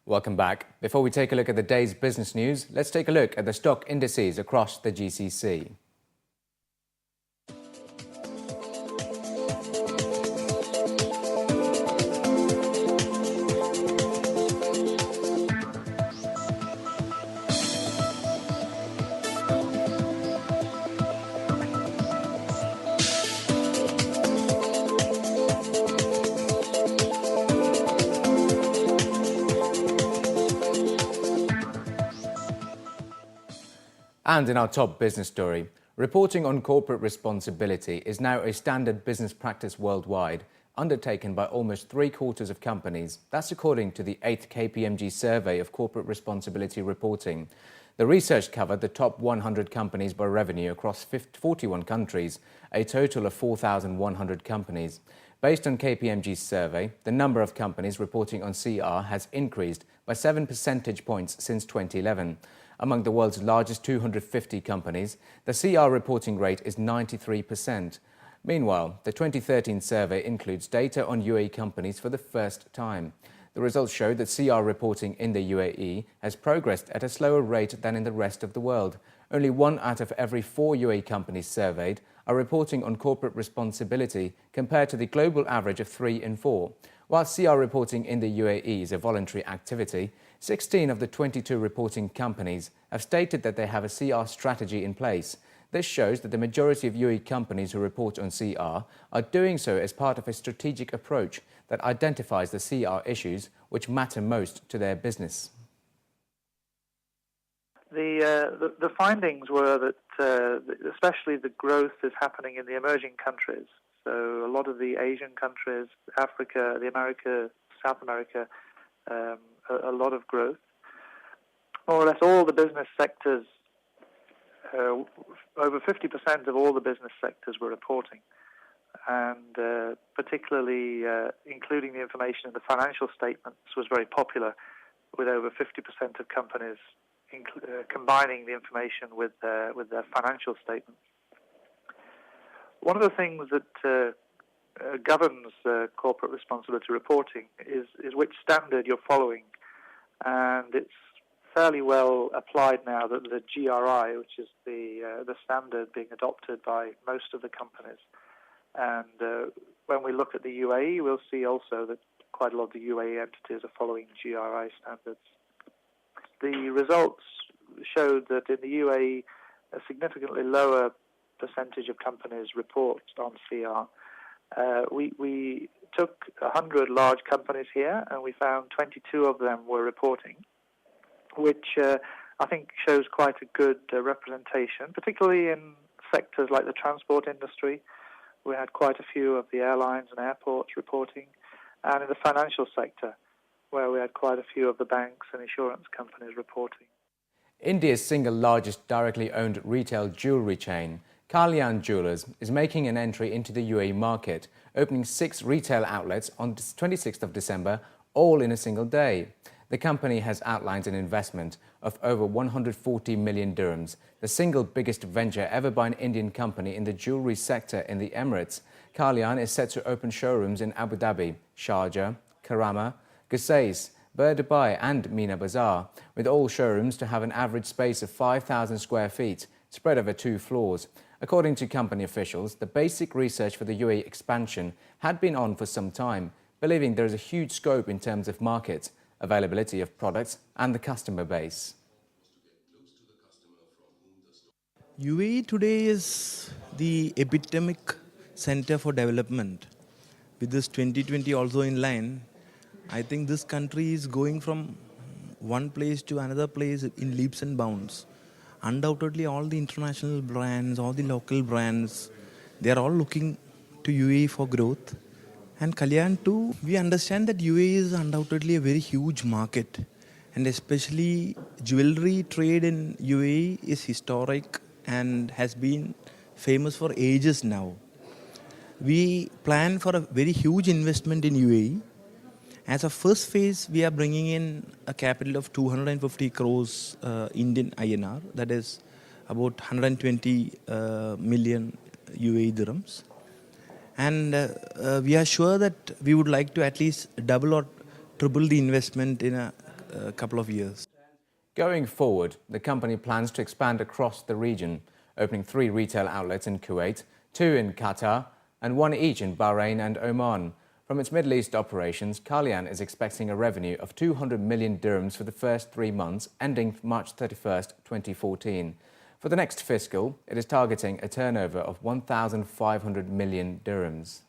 Welcome back. Before we take a look at the day's business news, let's take a look at the stock indices across the GCC. And in our top business story, reporting on corporate responsibility is now a standard business practice worldwide, undertaken by almost 3/4 of companies. That's according to the 8th KPMG survey of corporate responsibility reporting. The research covered the top 100 companies by revenue across 41 countries, a total of 4,100 companies. Based on KPMG's survey, the number of companies reporting on CR has increased by 7 percentage points since 2011. Among the world's largest 250 companies, the CR reporting rate is 93%. Meanwhile, the 2013 survey includes data on UAE companies for the first time. The results show that CR reporting in the UAE has progressed at a slower rate than in the rest of the world. Only 1 out of every 4 UAE companies surveyed are reporting on corporate responsibility, compared to the global average of 3 in 4. While CR reporting in the UAE is a voluntary activity, 16 of the 22 reporting companies have stated that they have a CR strategy in place. This shows that the majority of UAE companies who report on CR are doing so as part of a strategic approach that identifies the CR issues which matter most to their business. The findings were that especially the growth is happening in the emerging countries. So a lot of the Asian countries, Africa, the America, South America, a lot of growth. More or less all the business sectors, over 50% of all the business sectors were reporting. And particularly including the information in the financial statements was very popular, with over 50% of companies combining the information with their financial statements. One of the things that governs corporate responsibility reporting is which standard you're following, and it's fairly well applied now that the GRI, which is the standard being adopted by most of the companies. And when we look at the UAE, we'll see also that quite a lot of the UAE entities are following GRI standards. The results showed that in the UAE, a significantly lower percentage of companies report on CR. We took 100 large companies here, and we found 22 of them were reporting, which I think shows quite a good representation, particularly in sectors like the transport industry. We had quite a few of the airlines and airports reporting, and in the financial sector, where we had quite a few of the banks and insurance companies reporting. India's single largest directly owned retail jewellery chain, Kalyan Jewellers, is making an entry into the UAE market, opening 6 retail outlets on 26th of December, all in a single day. The company has outlined an investment of over 140 million dirhams, the single biggest venture ever by an Indian company in the jewellery sector in the Emirates. Kalyan is set to open showrooms in Abu Dhabi, Sharjah, Karama, Qusais, Bur Dubai and Mina Bazaar, with all showrooms to have an average space of 5,000 square feet, spread over 2 floors. According to company officials, the basic research for the UAE expansion had been on for some time, believing there is a huge scope in terms of market, availability of products and the customer base. UAE today is the epidemic center for development. With this 2020 also in line, I think this country is going from one place to another place in leaps and bounds. Undoubtedly, all the international brands, all the local brands, they are all looking to UAE for growth. And Kalyan too, we understand that UAE is undoubtedly a very huge market. And especially jewelry trade in UAE is historic and has been famous for ages now. We plan for a very huge investment in UAE. As a first phase, we are bringing in a capital of 250 crores Indian INR, that is about 120 million UAE dirhams. And we are sure that we would like to at least double or triple the investment in a couple of years. Going forward, the company plans to expand across the region, opening 3 retail outlets in Kuwait, 2 in Qatar, and 1 each in Bahrain and Oman. From its Middle East operations, Kalyan is expecting a revenue of 200 million dirhams for the first 3 months, ending March 31st, 2014. For the next fiscal, it is targeting a turnover of 1,500 million dirhams.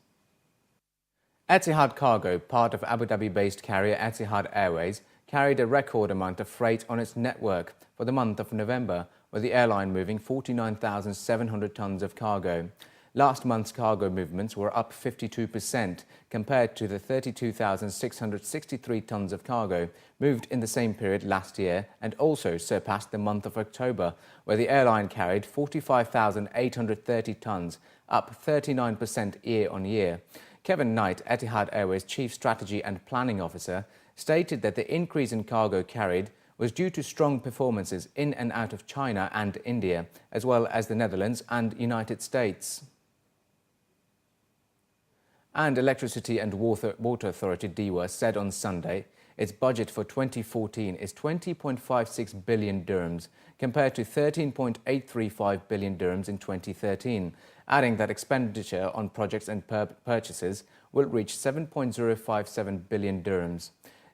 Etihad Cargo, part of Abu Dhabi-based carrier Etihad Airways, carried a record amount of freight on its network for the month of November, with the airline moving 49,700 tons of cargo. Last month's cargo movements were up 52% compared to the 32,663 tons of cargo moved in the same period last year, and also surpassed the month of October, where the airline carried 45,830 tons, up 39% year-on-year. Kevin Knight, Etihad Airways Chief Strategy and Planning Officer, stated that the increase in cargo carried was due to strong performances in and out of China and India, as well as the Netherlands and United States. And Electricity and Water Authority DEWA said on Sunday its budget for 2014 is 20.56 billion dirhams compared to 13.835 billion dirhams in 2013, adding that expenditure on projects and purchases will reach 7.057 billion dirhams.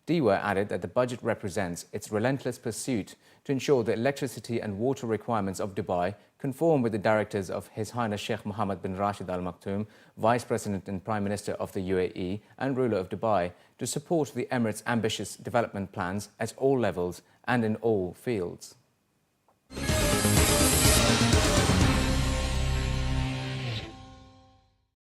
DEWA added that the budget represents its relentless pursuit to ensure the electricity and water requirements of Dubai conform with the directives of His Highness Sheikh Mohammed bin Rashid Al Maktoum, Vice President and Prime Minister of the UAE and ruler of Dubai, to support the Emirates' ambitious development plans at all levels and in all fields.